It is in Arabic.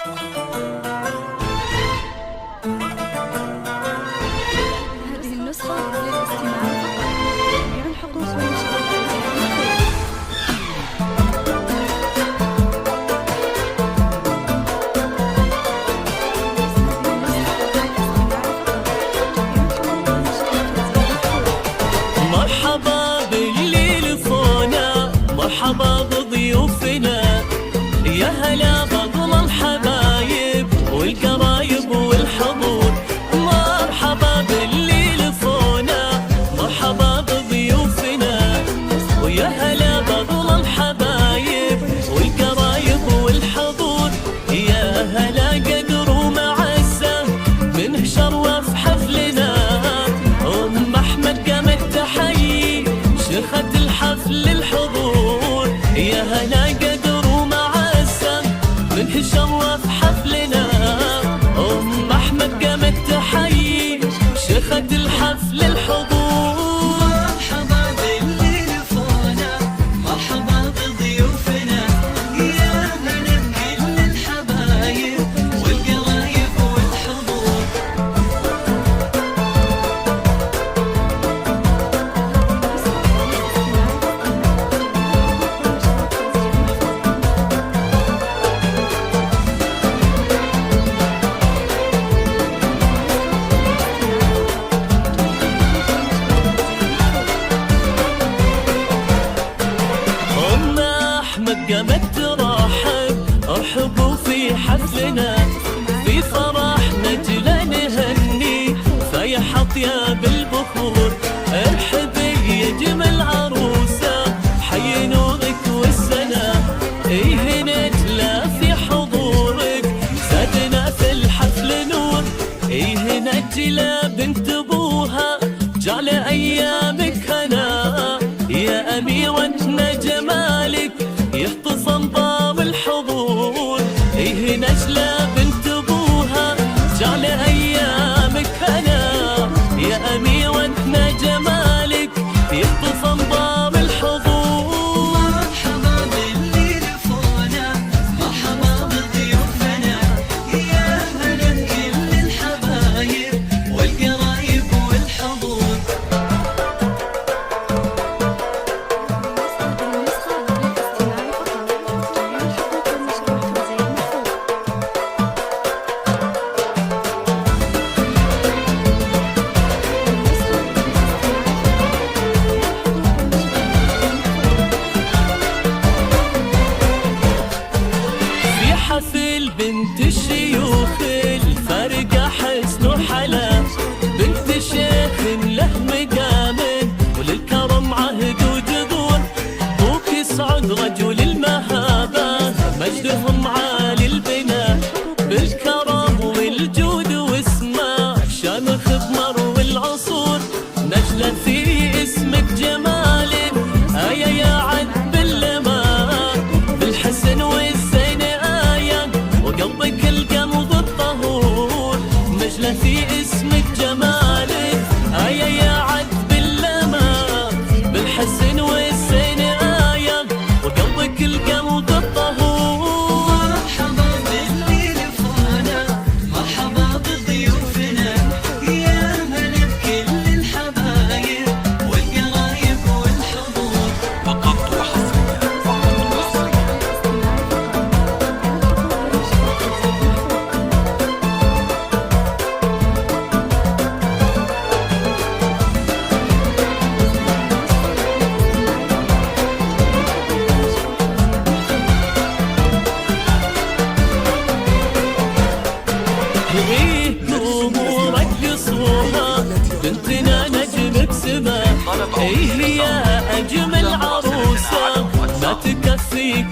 هذه النسخة للاستماع فقط. جميع الحقوق والنشرات مرحبا باللي لفونا، مرحبا بضيوفنا، يا هلا بضم الحبايب والقرايب والحضور. مرحبا باللي لفونا، مرحبا بضيوفنا، ويا هلا بضم الحبايب والقرايب والحضور. يا هلا قدر ومعزة من شرف حفلنا، أم أحمد قامت تحيي شيخة الحفل الحضور. يا هلا قدر ومعزة من شرف حفلنا، أم أحمد قامت تحيي شيخة الحفل الحضور. مرحبا باللي لفونا، مرحبا بضيوفنا، يا هلا بكل الحبايب والقرايب والحضور. أم أحمد قامت ترحب، ارحبوا في حفلنا، في فرحنا جينا نهني فيح أطياب البخور. ارحبي يا جمل عروسة، حي نورك والسنة، هنا تلا في حضورك، زادنا في الحفل نور. هنا تلا بنت ابوها، جعل ايامك هنا، يا أميرتنا جمالك يختصم باب الحضور. هنا جلا بنت ابوها، جعل ايامك هنا، يا أميرتنا جمالك يختصم باب الحضور. مرحبا باللي لفونا، مرحبا بضيوفنا، يا هلا بكل الحبايب والقرايب والحضور. هذه النسخة للاستماع فقط. جميع الحقوق والنشرات زي المفروض. في حفل بنت الشيوخ الفرقة حسن وحلا، بنت شيخ له مقام وللكرم عهد وجذور. ابوك يسعد رجل المهابة، مجدهم عالي البناء، بالكرم والجود واسمه شامخ بمر والعصور. نجلة في اسمك جمال، آية يا عذب اللماء، بالحسن والزين آية وقلبك القلب الطهور. نجلة في اسمك جمال، آية يا عذب اللماء، بالحسن والزين آية وقلبك القلب الطهور. مرحبا باللي لفونا، مرحبا بضيوفنا، يا هلا بكل الحبايب والقرايب والحضور. فقط وحصريا، فقط وحصريا. ايه امورك يصوها، بنتنا نجم بسما، ايه يا اجمل عروسه، ما تكفيك